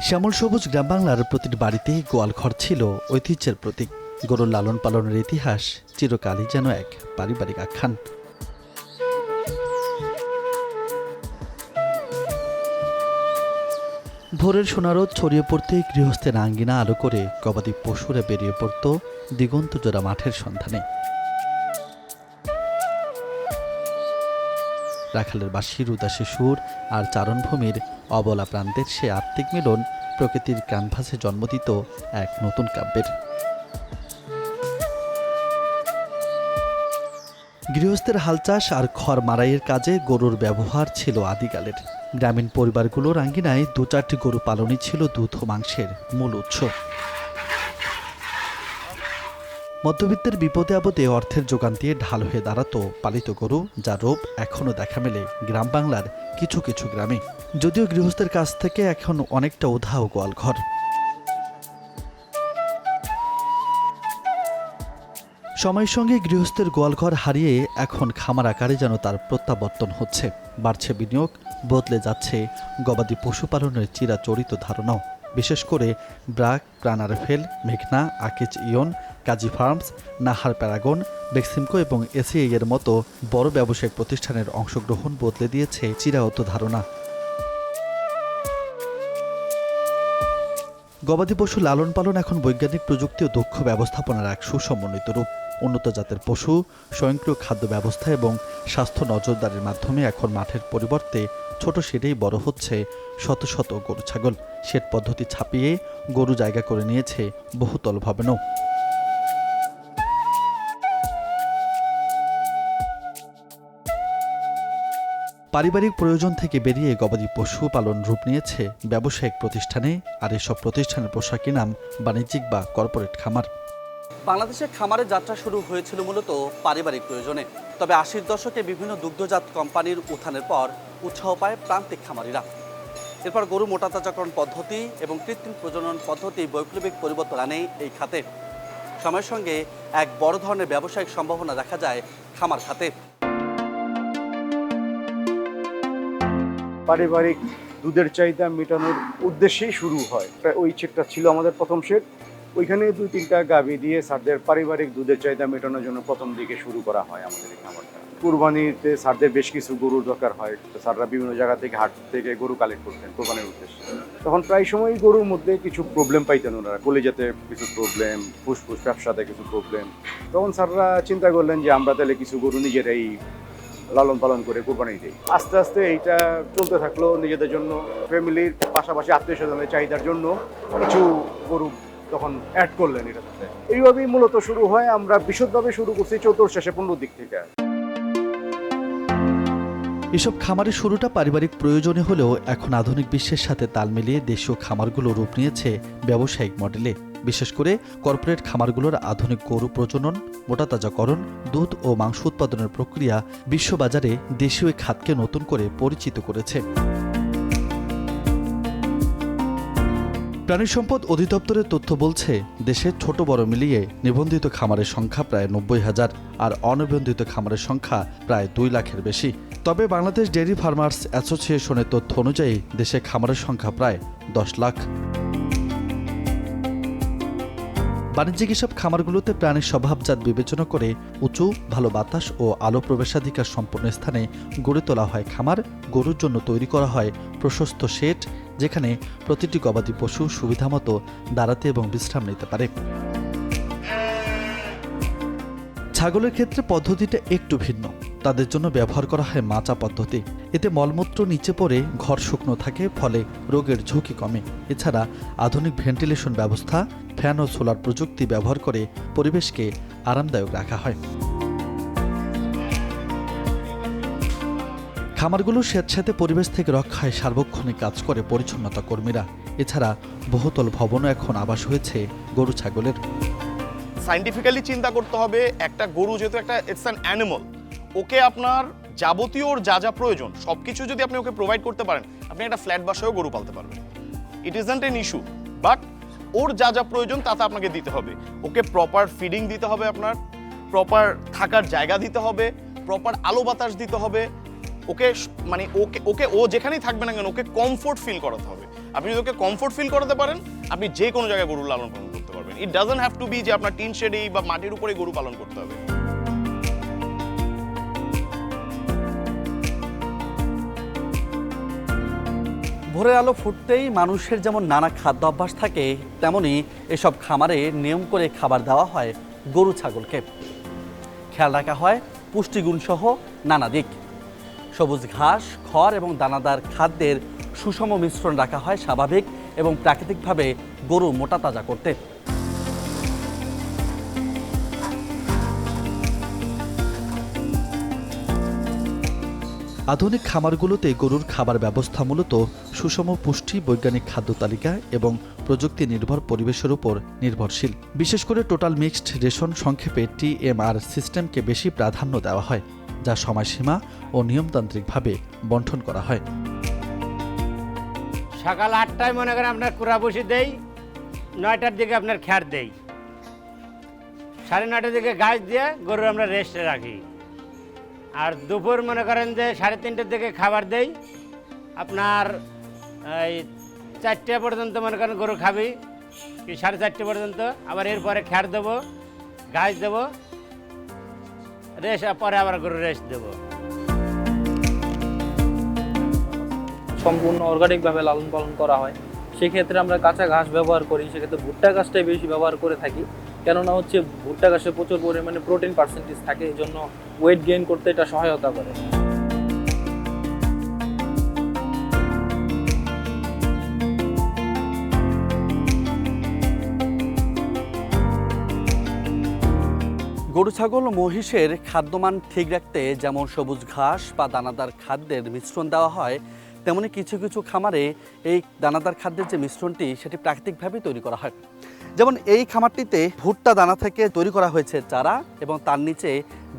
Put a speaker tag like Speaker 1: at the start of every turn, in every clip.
Speaker 1: শ্যামল সবুজ গ্রাম বাংলার প্রতিটি বাড়িতেই গোয়ালঘর ছিল ঐতিহ্যের প্রতীক। গরুর লালন পালনের ইতিহাস চিরকালই যেন এক পারিবারিক আখ্যান। ভোরের সোনারোদ ছড়িয়ে পড়তেই গৃহস্থের আঙ্গিনা আলো করে গবাদি পশুরা বেরিয়ে পড়ত দিগন্ত জোড়া মাঠের সন্ধানে। রাখালের বাঁশির উদাসী সুর আর চারণভূমির অবলা প্রান্তের সে আত্মিক মিলন প্রকৃতির ক্যানভাসে জন্ম দিত এক নতুন কাব্যের। গৃহস্থের হাল চাষ আর খড় মারাইয়ের কাজে গরুর ব্যবহার ছিল আদিকালের। গ্রামীণ পরিবারগুলোর আঙ্গিনায় ২-৪টি গরু পালনই ছিল দুধ ও মাংসের মূল উৎস। মধ্যবিত্তের বিপদে আপদে অর্থের যোগান দিয়ে ঢাল হয়ে দাঁড়াতো পালিত গরু, যার রূপ এখনও দেখা মেলে গ্রাম বাংলার কিছু কিছু গ্রামে। যদিও গৃহস্থের কাছ থেকে এখন অনেকটা উধাও গোয়ালঘর। সময়ের সঙ্গে গৃহস্থের গোয়ালঘর হারিয়ে এখন খামার আকারে যেন তার প্রত্যাবর্তন হচ্ছে। বাড়ছে বিনিয়োগ, বদলে যাচ্ছে গবাদি পশুপালনের চিরাচরিত ধারণাও। বিশেষ করে ব্রাক, প্রাণারফেল, মেঘনা, আকিজ ইয়ন, কাজী ফার্মস, নাহার প্যারাগন, বেক্সিমকো এবং এসিআই এর মতো বড় ব্যবসায়িক প্রতিষ্ঠানের অংশগ্রহণ বদলে দিয়েছে চিরায়ত ধারণা। গবাদি পশু লালন পালন এখন বৈজ্ঞানিক প্রযুক্তি ও দক্ষ ব্যবস্থাপনার এক সুসমন্বিত রূপ। উন্নত জাতের পশু, স্বয়ংক্রিয় খাদ্য ব্যবস্থা এবং স্বাস্থ্য নজরদারির মাধ্যমে এখন মাঠের পরিবর্তে ছোট শেডেই বড় হচ্ছে শত শত গরু ছাগল। শেড পদ্ধতি ছাপিয়ে গরু জায়গা করে নিয়েছে বহুতল ভবনও। পারিবারিক প্রয়োজন থেকে বেরিয়ে গবাদি পশু পালন রূপ নিয়েছে ব্যবসায়িক প্রতিষ্ঠানে, আর এসব প্রতিষ্ঠানের পোশাকি নাম বাণিজ্যিক বা কর্পোরেট খামার।
Speaker 2: বাংলাদেশে খামারের যাত্রা শুরু হয়েছিল মূলত পারিবারিক প্রয়োজনে। তবে ৮০-র দশকে বিভিন্ন দুগ্ধজাত কোম্পানির উত্থানের পর উৎসাহ পায় প্রান্তিক খামারিরা। এরপর গরু মোটাতাজাকরণ পদ্ধতি এবং কৃত্রিম প্রজনন পদ্ধতি বৈপ্লবিক পরিবর্তন আনে এই খাতে। সময়ের সঙ্গে এক বড় ধরনের ব্যবসায়িক সম্ভাবনা দেখা যায় খামার খাতে।
Speaker 3: পারিবারিক দুধের চাহিদা মেটানোর উদ্দেশ্যেই শুরু হয়। ওই শেডটা ছিল আমাদের প্রথম শেড। ওইখানে ২-৩টা গাভী দিয়ে স্যারদের পারিবারিক দুধের চাহিদা মেটানোর জন্য প্রথম দিকে শুরু করা হয় আমাদের এই খামারটা। কুরবানিতে স্যারদের বেশ কিছু গরুর দরকার হয়, তো স্যাররা বিভিন্ন জায়গা থেকে হাট থেকে গরু কালেক্ট করতেন কোরবানির উদ্দেশ্যে। তখন প্রায় সময়ই গরুর মধ্যে কিছু প্রবলেম পাইতেন ওনারা, কলিজাতে কিছু প্রবলেম, ফুসফুস ব্যবসাতে কিছু প্রবলেম। তখন স্যাররা চিন্তা করলেন যে আমরা তাহলে কিছু গরু নিজেরাই লালন পালন করে কোরবানি দিই। আস্তে আস্তে এইটা চলতে থাকলো। নিজেদের জন্য, ফ্যামিলির পাশাপাশি আত্মীয় স্বজনের চাহিদার জন্য কিছু গরু তখন অ্যাড করলেন এটাতে। এইভাবেই মূলত শুরু হয়। আমরা বিশদভাবে শুরু করছি 14 দিক থেকে।
Speaker 1: এসব খামারের শুরুটা পারিবারিক প্রয়োজনে হলেও এখন আধুনিক বিশ্বের সাথে তাল মিলিয়ে দেশীয় খামারগুলো রূপ নিয়েছে ব্যবসায়িক মডেলে। বিশেষ করে কর্পোরেট খামারগুলোর আধুনিক গরু প্রজনন, মোটাতাজাকরণ, দুধ ও মাংস উৎপাদনের প্রক্রিয়া বিশ্ববাজারে দেশীয় খাতকে নতুন করে পরিচিত করেছে। প্রাণী সম্পদ অধিদপ্তরের তথ্য বলছে, দেশে ছোট বড় মিলিয়ে নিবন্ধিত খামারের সংখ্যা প্রায় ৯০,০০০ আর অনিবন্ধিত খামারের সংখ্যা প্রায় ২ লাখের বেশি। তবে বাংলাদেশ ডেয়ারি ফার্মার্স অ্যাসোসিয়েশনের তথ্য অনুযায়ী দেশে খামারের সংখ্যা প্রায় ১০ লাখ। বাণিজ্যিক এসব খামারগুলোতে প্রাণীর স্বভাবজাত বিবেচনা করে উঁচু, ভালো বাতাস ও আলো প্রবেশাধিকার সম্পন্ন স্থানে গড়ে তোলা হয় খামার। গরুর জন্য তৈরি করা হয় প্রশস্ত শেড, যেখানে প্রতিটি গবাদি পশু সুবিধামতো দাঁড়াতে এবং বিশ্রাম নিতে পারে। ছাগলের ক্ষেত্রে পদ্ধতিটা একটু ভিন্ন। তাদের জন্য ব্যবহার করা হয় মাচা পদ্ধতি। এতে মলমূত্র নিচে পড়ে ঘর শুকনো থাকে, ফলে রোগের ঝুঁকি কমে। এছাড়া আধুনিক ভেন্টিলেশন ব্যবস্থা, ফ্যান ও সোলার প্রযুক্তি ব্যবহার করে পরিবেশকে আরামদায়ক রাখা হয়। খামারগুলো স্বেচ্ছাতে পরিবেশ থেকে রক্ষায় সার্বক্ষণিক কাজ করে পরিচ্ছন্নতা কর্মীরা। এছাড়া বহুতল ভবনও এখন আবাস হয়েছে গরু ছাগলের।
Speaker 4: সায়েন্টিফিক্যালি চিন্তা করতে হবে, একটা গরু যেহেতু একটা ইটস অ্যান অ্যানিমাল, ওকে আপনার যাবতীয় ওর যা যা প্রয়োজন সবকিছু যদি আপনি ওকে প্রোভাইড করতে পারেন, আপনি একটা ফ্ল্যাট বাসায়ও গরু পালতে পারবেন। ইট ইজন্ট এন ইস্যু, বাট ওর যা যা প্রয়োজন তা আপনাকে দিতে হবে। ওকে প্রপার ফিডিং দিতে হবে, আপনার প্রপার থাকার জায়গা দিতে হবে, প্রপার আলো বাতাস দিতে হবে, ওকে মানে ওকে ও যেখানেই থাকবে না কেন ওকে কমফোর্ট ফিল করাতে হবে। আপনি যদি ওকে কমফোর্ট ফিল করাতে পারেন, আপনি যে কোনো জায়গায় গরু লালন পালন করতে পারবেন। It doesn't have to be যে আপনার টিন শেডেই বা মাটির উপরেই গরু পালন করতে হবে।
Speaker 2: ভোরের আলো ফুটতেই মানুষের যেমন নানা খাদ্য অভ্যাস থাকে, তেমনি এসব খামারে নিয়ম করে খাবার দেওয়া হয় গরু ছাগলকে। খেয়াল রাখা হয় পুষ্টিগুণ সহ নানা দিক। সবুজ ঘাস, খড় এবং দানাদার খাদ্যের সুষম মিশ্রণ রাখা হয় স্বাভাবিক এবং প্রাকৃতিকভাবে গরু মোটা তাজা করতে।
Speaker 1: আধুনিক খামারগুলোতে গরুর খাবার ব্যবস্থা মূলত সুষম পুষ্টি, বৈজ্ঞানিক খাদ্য তালিকা এবং প্রযুক্তি নির্ভর পরিবেশের উপর নির্ভরশীল। বিশেষ করে টোটাল মিক্সড রেশন, সংক্ষেপে TMR সিস্টেমকে বেশি প্রাধান্য দেওয়া হয়, যা সময়সীমা ও নিয়মতান্ত্রিকভাবে বণ্টন করা হয়।
Speaker 5: সকাল 8টায় মনে করেন আপনার কুড়া বসি দেই, 9টার দিকে আপনার খ্যার দেই, 9:30টার দিকে ঘাস দিয়ে গরু আমরা রেস্টে রাখি। আর দুপুর মনে করেন যে 3:30টার দিকে খাবার দেই, আপনার এই 4টা পর্যন্ত মনে করেন গরু খাবি, কি 4:30 পর্যন্ত। আবার এরপরে খ্যার দেবো, ঘাস দেবো, রেস্ট, পরে আবার গরু রেস্ট দেবো।
Speaker 6: সম্পূর্ণ অর্গানিকভাবে লালন পালন করা হয়। সেক্ষেত্রে আমরা কাঁচা ঘাস ব্যবহার করি, সেক্ষেত্রে ভুট্টা ঘাসটাই বেশি ব্যবহার করে থাকি। কেননা হচ্ছে ভুট্টা ঘাসে প্রচুর পরিমাণে প্রোটিন পার্সেন্টেজ থাকে, এই জন্য ওয়েট গেইন করতে এটা সহায়তা করে।
Speaker 2: গরু ছাগল ও মহিষের খাদ্যমান ঠিক রাখতে যেমন সবুজ ঘাস বা দানাদার খাদ্যের মিশ্রণ দেওয়া হয়, তেমনি কিছু কিছু খামারে এই দানাদার খাদ্যের যে মিশ্রণটি সেটি প্রাকৃতিকভাবে তৈরি করা হয়। যেমন এই খামারটিতে ভুট্টা দানা থেকে তৈরি করা হয়েছে চারা, এবং তার নিচে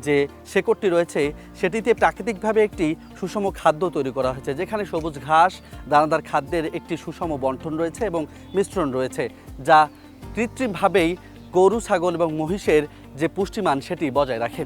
Speaker 2: যে শেকড়টি রয়েছে সেটিতে প্রাকৃতিকভাবে একটি সুষম খাদ্য তৈরি করা হয়েছে, যেখানে সবুজ ঘাস, দানাদার খাদ্যের একটি সুষম বণ্টন রয়েছে এবং মিশ্রণ রয়েছে, যা কৃত্রিমভাবেই গরু, ছাগল এবং মহিষের যে পুষ্টিমান সেটি বজায় রাখে।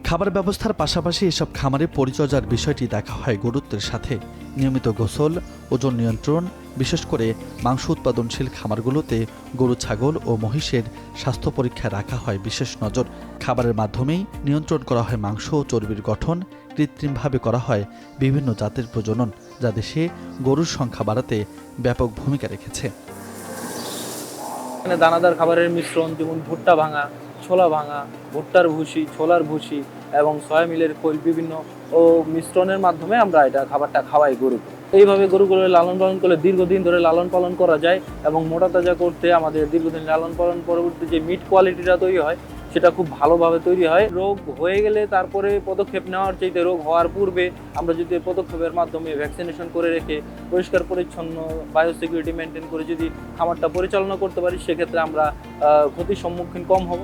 Speaker 1: খাবার ব্যবস্থার পাশাপাশি এসব খামারে পরিচর্যার বিষয়টি দেখা হয় গুরুত্বের সাথে। নিয়মিত গোসল, ওজন নিয়ন্ত্রণ, বিশেষ করে মাংস উৎপাদনশীল খামারগুলোতে গরু, ছাগল ও মহিষের স্বাস্থ্য পরীক্ষায় রাখা হয় বিশেষ নজর। খাবারের মাধ্যমেই নিয়ন্ত্রণ করা হয় মাংস ও চর্বির গঠন। কৃত্রিমভাবে করা হয় বিভিন্ন জাতের প্রজনন, যা দেশে গরুর সংখ্যা বাড়াতে ব্যাপক ভূমিকা রেখেছে।
Speaker 6: এখানে দানাদার খাবারের মিশ্রণ, যেমন ভুট্টা ভাঙা, ছোলা ভাঙা, ভুট্টার ভুসি, ছোলার ভুসি এবং সয়া মিলের খোল, বিভিন্ন মিশ্রণের মাধ্যমে আমরা এটা খাবারটা খাওয়াই গরুকে। এইভাবে গরুগুলো লালন পালন করলে দীর্ঘদিন ধরে লালন পালন করা যায়, এবং মোটা তাজা করতে আমাদের দীর্ঘদিন লালন পালন পরবর্তী যে মিট কোয়ালিটিটা তৈরি হয় সেটা খুব ভালোভাবে তৈরি হয়। রোগ হয়ে গেলে তারপরে পদক্ষেপ নেওয়ার চাইতে রোগ হওয়ার পূর্বে আমরা যদি পদক্ষেপের মাধ্যমে ভ্যাকসিনেশন করে রেখে পরিষ্কার পরিচ্ছন্ন বায়োসিকিউরিটি মেনটেন করে যদি খামারটা পরিচালনা করতে পারি, সেক্ষেত্রে আমরা ক্ষতির সম্মুখীন কম হব।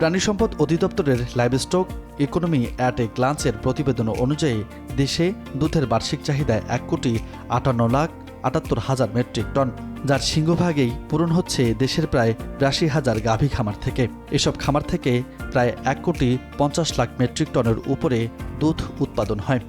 Speaker 1: প্রাণী সম্পদ অধিদপ্তরের লাইভস্টক ইকোনমি অ্যাট এ গ্লান্সের প্রতিবেদন অনুযায়ী দেশে দুধের বার্ষিক চাহিদা 1,58,78,000 মেট্রিক টন, যার সিংহভাগেই পূরণ হচ্ছে দেশের প্রায় 82,000 গাভী খামার থেকে। এসব খামার থেকে প্রায় 1,50,00,000 মেট্রিক টনের উপরে দুধ উৎপাদন হয়।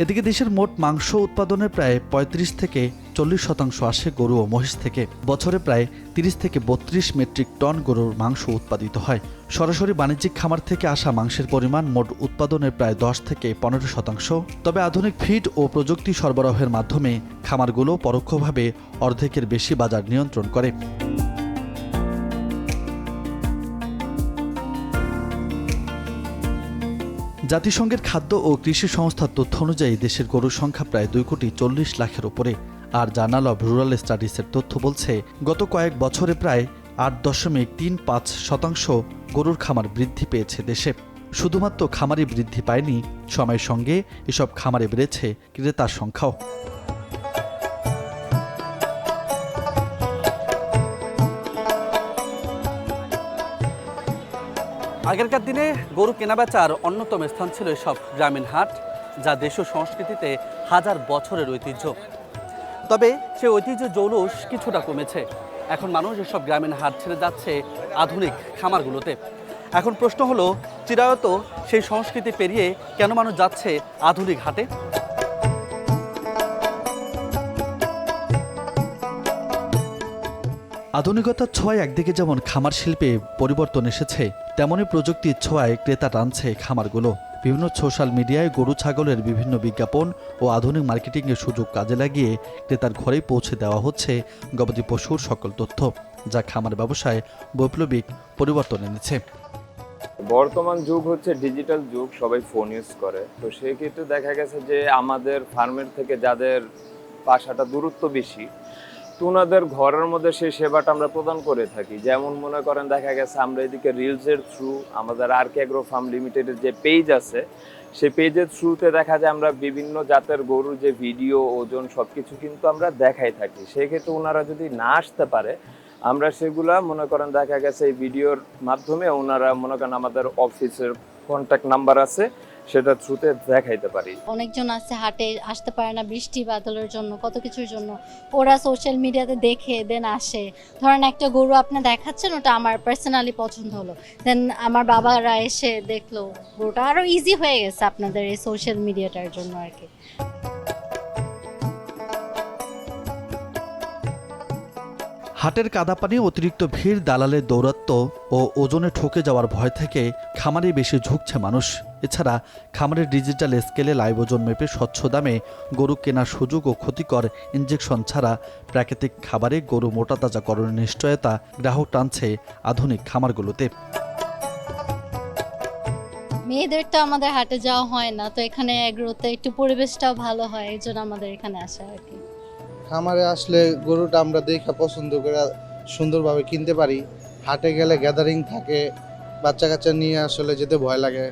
Speaker 1: এদিকে দেশের মোট মাংস উৎপাদনের প্রায় 35 থেকে 40% আসে গরু ও মহিষ থেকে। বছরে প্রায় 30 থেকে 32 মেট্রিক টন গরুর মাংস উৎপাদিত হয়। সরাসরি বাণিজ্যিক খামার থেকে আসা মাংসের পরিমাণ মোট উৎপাদনের প্রায় 10 থেকে 15%। তবে আধুনিক ফিড ও প্রযুক্তি সরবরাহের মাধ্যমে খামারগুলো পরোক্ষভাবে অর্ধেকের বেশি বাজার নিয়ন্ত্রণ করে। জাতিসংঘের খাদ্য ও কৃষি সংস্থার তথ্য অনুযায়ী দেশের গরুর সংখ্যা প্রায় 2,40,00,000 উপরে। আর জার্নাল অব রুরাল স্টাডিজের তথ্য বলছে, গত কয়েক বছরে প্রায় 8.35% গরুর খামার বৃদ্ধি পেয়েছে দেশে। শুধুমাত্র খামারই বৃদ্ধি পায়নি, সময়ের সঙ্গে এসব খামারে বেড়েছে ক্রেতার সংখ্যাও।
Speaker 2: আগেরকার দিনে গরু কেনাবেচার অন্যতম স্থান ছিল এসব গ্রামীণ হাট। যা দেশীয় সংস্কৃতিতে হাজার বছরের ঐতিহ্য। তবে সেই ঐতিহ্য জৌলুস কিছুটা কমেছে। এখন মানুষ এসব গ্রামীণ হাট ছেড়ে যাচ্ছে আধুনিক খামারগুলোতে। এখন প্রশ্ন হলো, চিরায়ত সেই সংস্কৃতি পেরিয়ে কেন মানুষ যাচ্ছে আধুনিক হাটে?
Speaker 1: আধুনিকতার ছোঁয়ায় একদিকে যেমন খামার শিল্পে পরিবর্তন এসেছে, তেমনি প্রযুক্তির ছোঁয়ায় ক্রেতা টানছে খামারগুলো। বিভিন্ন সোশ্যাল মিডিয়ায় গরু ছাগলের বিভিন্ন বিজ্ঞাপন ও আধুনিক মার্কেটিংয়ের সুযোগ কাজে লাগিয়ে ক্রেতার ঘরেই পৌঁছে দেওয়া হচ্ছে গবাদি পশুর সকল তথ্য, যা খামার ব্যবসায় বৈপ্লবিক পরিবর্তন এনেছে।
Speaker 7: বর্তমান যুগ হচ্ছে ডিজিটাল যুগ, সবাই ফোন ইউজ করে। তো সেই ক্ষেত্রে দেখা গেছে যে আমাদের ফার্মের থেকে যাদের বাসাটা দূরত্ব বেশি, তো ওনাদের ঘরের মধ্যে সেই সেবাটা আমরা প্রদান করে থাকি। যেমন মনে করেন দেখা গেছে আমরা এদিকে রিলসের থ্রু, আমাদের আরকে এগ্রো ফার্ম লিমিটেডের যে পেজ আছে, সেই পেজের থ্রুতে দেখা যায় আমরা বিভিন্ন জাতের গরুর যে ভিডিও, ওজন সবকিছু কিন্তু আমরা দেখাই থাকি। সেই ক্ষেত্রে ওনারা যদি না আসতে পারে, আমরা সেগুলা মনে করেন দেখা গেছে এই ভিডিওর মাধ্যমে ওনারা মনে করেন আমাদের অফিসের কন্ট্যাক্ট নাম্বার আছে, সেটা থ্রুতে দেখাইতে পারি।
Speaker 8: অনেকজন আছে হাটে আসতে পারে না বৃষ্টি বাদলের জন্য, কত কিছুর জন্য, ওরা সোশ্যাল মিডিয়াতে দেখে দেন আসে। ধরেন একটা গরু আপনি দেখাচ্ছেন, ওটা আমার পার্সোনালি পছন্দ হলো, দেন আমার বাবারা এসে দেখলো গরুটা। আরো ইজি হয়ে গেছে আপনাদের এই সোশ্যাল মিডিয়াটার জন্য আর কি।
Speaker 1: হাটের কাদাপানি, অতিরিক্ত ভিড়, দালালের দৌরাত্ম্য ও ওজনে ঠকে যাওয়ার ভয় থেকে খামারে বেশি ঝুঁকছে মানুষ। এছাড়া খামারের ডিজিটাল স্কেলে লাইভ ওজন মেপে স্বচ্ছ দামে গরু কেনার সুযোগ ও ক্ষতিকর ইনজেকশন ছাড়া প্রাকৃতিক খাবারে গরু মোটা তাজাকরণের নিশ্চয়তা গ্রাহক টানছে আধুনিক খামারগুলোতে।
Speaker 8: মেয়েদের তো আমাদের হাটে যাওয়া হয় না, তো এখানে এগ্রোতে একটু পরিবেশটাও ভালো হয়, এই জন্য আমাদের এখানে আসা আর কি।
Speaker 9: খামারে আসলে গরুটা আমরা দেখে পছন্দ করে সুন্দরভাবে কিনতে পারি। হাটে গেলে গ্যাদারিং থাকে, বাচ্চা কাচ্চা নিয়ে আসলে যেতে ভয় লাগে,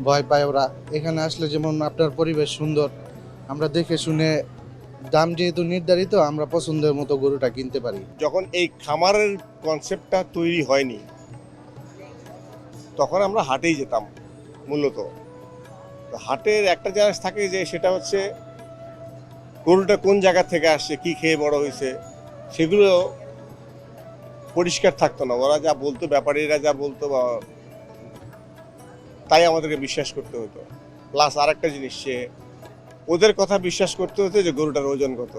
Speaker 9: ভয় পায় ওরা। এখানে আসলে যেমন আপনার পরিবেশ সুন্দর, আমরা দেখে শুনে, দাম যেহেতু নির্ধারিত, আমরা পছন্দের মতো গরুটা কিনতে পারি।
Speaker 10: যখন এই খামারের কনসেপ্টটা তৈরি হয়নি, তখন আমরা হাটেই যেতাম মূলত। তো হাটের একটা জিনিস থাকে যে সেটা হচ্ছে গরুটা কোন জায়গা থেকে আসছে, কি খেয়ে বড় হয়েছে, সেগুলো পরিষ্কার থাকতো না। ওরা যা বলতো, ব্যাপারীরা যা বলতো, বা তাই আমাদেরকে বিশ্বাস করতে হতো। প্লাস আর একটা জিনিস, সে ওদের কথা বিশ্বাস করতে হতো যে গরুটার ওজন কত।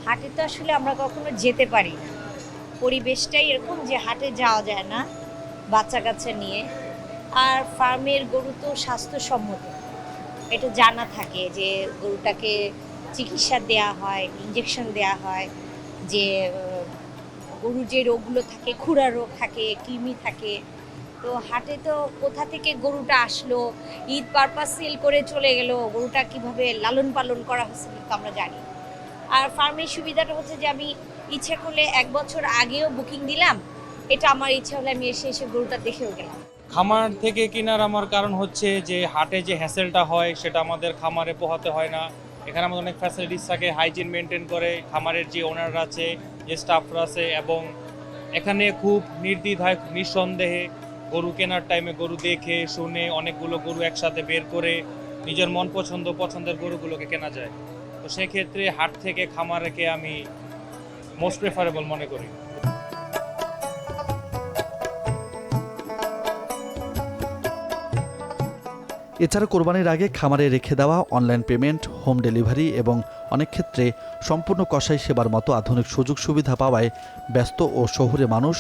Speaker 11: হাটে তো আসলে আমরা কখনো যেতে পারি না, পরিবেশটাই এরকম যে হাটে যাওয়া যায় না বাচ্চা কাচ্চা নিয়ে। আর ফার্মের গরু তো স্বাস্থ্যসম্মত, এটা জানা থাকে যে গরুটাকে চিকিৎসা দেয়া হয়, ইঞ্জেকশন দেয়া হয়, যে গরুর যে রোগগুলো থাকে, খুরা রোগ থাকে, কৃমি থাকে। তো হাটে তো কোথা থেকে গরুটা আসলো, ঈদ পারপাস সেল করে চলে গেল, গরুটা কিভাবে লালন পালন করা হচ্ছে তো আমরা জানি। আর ফার্মের সুবিধাটা হচ্ছে যে আমি ইচ্ছে করলে 1 বছর আগেও বুকিং দিলাম, এটা আমার ইচ্ছা হলে আমি এসে গরুটা দেখেও গেলাম।
Speaker 12: খামার থেকে কেনার আমার কারণ হচ্ছে যে হাটে যে হ্যাসেলটা হয় সেটা আমাদের খামারে পোহাতে হয় না। এখানে আমাদের অনেক ফ্যাসিলিটিস থাকে, হাইজিন মেনটেন করে খামারের যে ওনাররা আছে, যে স্টাফরা আছে, এবং এখানে খুব নির্দ্বিধায় নিঃসন্দেহে গরু কেনার টাইমে গরু দেখে শুনে অনেকগুলো গরু একসাথে বের করে নিজের মন পছন্দের গরুগুলোকে কেনা যায়। তো সেক্ষেত্রে হাট থেকে খামারকে আমি মোস্ট প্রেফারেবল মনে করি।
Speaker 1: এছাড়া কোরবানির আগে খামারে রেখে দেওয়া অনলাইন পেমেন্ট, হোম ডেলিভারি এবং অনেক ক্ষেত্রে সম্পূর্ণ কসাই সেবার মতো আধুনিক সুযোগ সুবিধা পাওয়ায় ব্যস্ত ও শহুরে মানুষ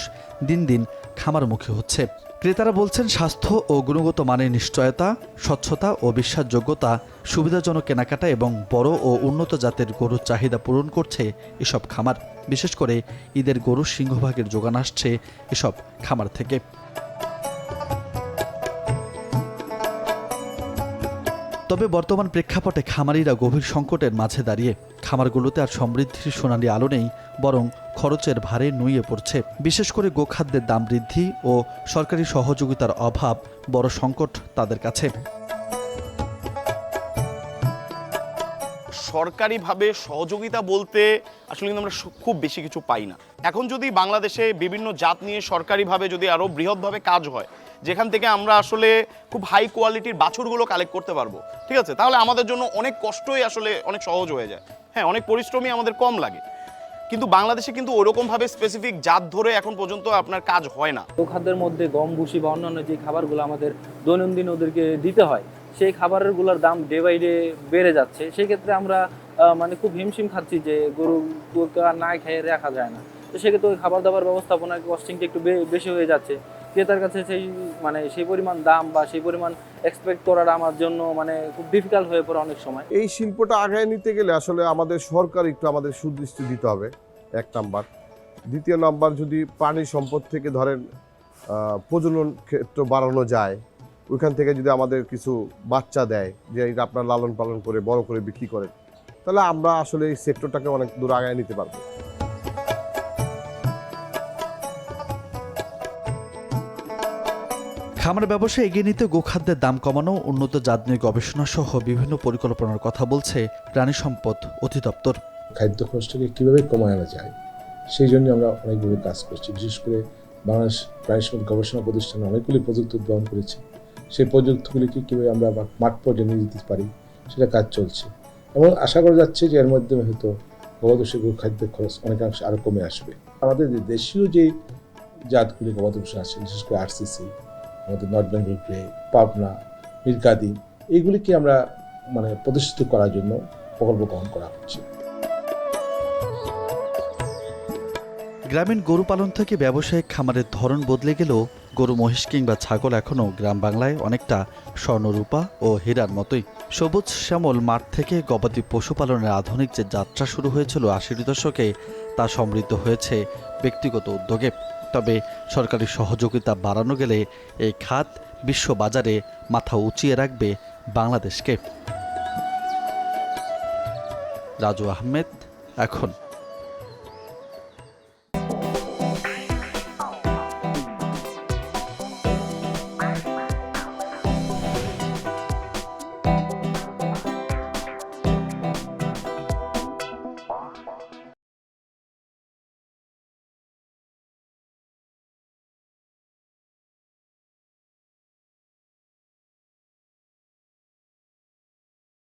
Speaker 1: দিন দিন খামারমুখী হচ্ছে। ক্রেতারা বলছেন, স্বাস্থ্য ও গুণগত মানের নিশ্চয়তা, স্বচ্ছতা ও বিশ্বাসযোগ্যতা, সুবিধাজনক কেনাকাটা এবং বড় ও উন্নত জাতের গরুর চাহিদা পূরণ করছে এসব খামার। বিশেষ করে ঈদের গরুর সিংহভাগের যোগান আসছে এসব খামার থেকে। তবে বর্তমান প্রেক্ষাপটে খামারিরা গভীর সংকটের মাঝে দাঁড়িয়ে। খামারগুলোতে আর সমৃদ্ধির সোনালী আলো নেই, বরং খরচের ভারে নুয়ে পড়ছে। বিশেষ করে গোখাদ্যের দাম বৃদ্ধি ও সরকারি সহযোগিতার অভাব বড় সংকট তাদের কাছে।
Speaker 4: সরকারিভাবে সহযোগিতা বলতে আসলে কিন্তু আমরা খুব বেশি কিছু পাই না। এখন যদি বাংলাদেশে বিভিন্ন জাত নিয়ে সরকারিভাবে যদি আরও বৃহৎভাবে কাজ হয়, যেখান থেকে আমরা আসলে খুব হাই কোয়ালিটির বাছুরগুলো কালেক্ট করতে পারবো, ঠিক আছে, তাহলে আমাদের জন্য অনেক কষ্টই আসলে অনেক সহজ হয়ে যায়। হ্যাঁ, অনেক পরিশ্রমই আমাদের কম লাগে, কিন্তু বাংলাদেশে কিন্তু ওরকমভাবে স্পেসিফিক জাত ধরে এখন পর্যন্ত আপনার কাজ হয় না।
Speaker 6: খাদ্যের মধ্যে গম, ভুসি বা অন্যান্য যে খাবারগুলো আমাদের দৈনন্দিন ওদেরকে দিতে হয়, সেই খাবারেরগুলোর দাম ডে বাই ডে বেড়ে যাচ্ছে। সেই ক্ষেত্রে আমরা মানে খুব হিমশিম খাচ্ছি যে গরুকে না খেয়ে রাখা যায় না। তো সেক্ষেত্রে ওই খাবার দাবার ব্যবস্থাপনার কস্টিংটা একটু বেশি হয়ে যাচ্ছে। ক্রেতার কাছে সেই পরিমাণ দাম বা সেই পরিমাণ এক্সপেক্ট করাটা আমার জন্য মানে খুব ডিফিকাল্ট হয়ে পড়ে অনেক সময়।
Speaker 10: এই শিল্পটা আগায় নিতে গেলে আসলে আমাদের সরকার একটু আমাদের সুদৃষ্টি দিতে হবে, এক নাম্বার। দ্বিতীয় নাম্বার, যদি প্রাণী সম্পদ থেকে ধরেন প্রজনন ক্ষেত্র বাড়ানো যায়, ওইখান থেকে যদি আমাদের কিছু বাচ্চা দেয়, যে এটা আপনার লালন পালন করে বড় করে বিক্রি করেন, তাহলে আমরা আসলে এই সেক্টরটাকে অনেক দূর আগায় নিতে পারবো।
Speaker 1: খামার ব্যবসা এগিয়ে নিতে গোখাদ্যের দাম কমানো, উন্নত জাত নিয়ে গবেষণা সহ বিভিন্ন পরিকল্পনার কথা বলছে প্রাণী সম্পদ অধিদপ্তর।
Speaker 13: খাদ্য খরচটাকে কীভাবে কমানো যায় সেই জন্য আমরা অনেকভাবে কাজ করছি। বিশেষ করে বাংলাদেশ প্রাণী সম্পদ গবেষণা প্রতিষ্ঠানে অনেকগুলি প্রযুক্তি উদ্ভাবন করেছি। সেই প্রযুক্তিগুলিকে কীভাবে আমরা মাঠ পর্যায়ে নিয়ে যেতে পারি সেটা কাজ চলছে, এবং আশা করা যাচ্ছে যে এর মাধ্যমে হয়তো গবাদিপশু খাদ্যের খরচ অনেকাংশে আরও কমে আসবে। আমাদের দেশীয় যে জাতগুলি গবাদিপশু আছে, বিশেষ করে আরসিসি, আমাদের নর্থ বেঙ্গল গ্রে, পাবনা, মিরকাদি, এইগুলিকে আমরা মানে প্রতিষ্ঠিত করার জন্য প্রকল্প গ্রহণ করা হচ্ছে।
Speaker 1: গ্রামীণ গরু পালন থেকে ব্যবসায়িক খামারের ধরন বদলে গেলেও গরু, মহিষ কিংবা ছাগল এখনও গ্রাম বাংলায় অনেকটা স্বর্ণরূপা ও হীরার মতোই। সবুজ শ্যামল মাঠ থেকে গবাদি পশুপালনের আধুনিক যে যাত্রা শুরু হয়েছিল ৮০ দশকে, তা সমৃদ্ধ হয়েছে ব্যক্তিগত উদ্যোগে। তবে সরকারি সহযোগিতা বাড়ানো গেলে এই খাত বিশ্ব বাজারে মাথা উঁচিয়ে রাখবে বাংলাদেশকে। রাজু আহমেদ, এখন।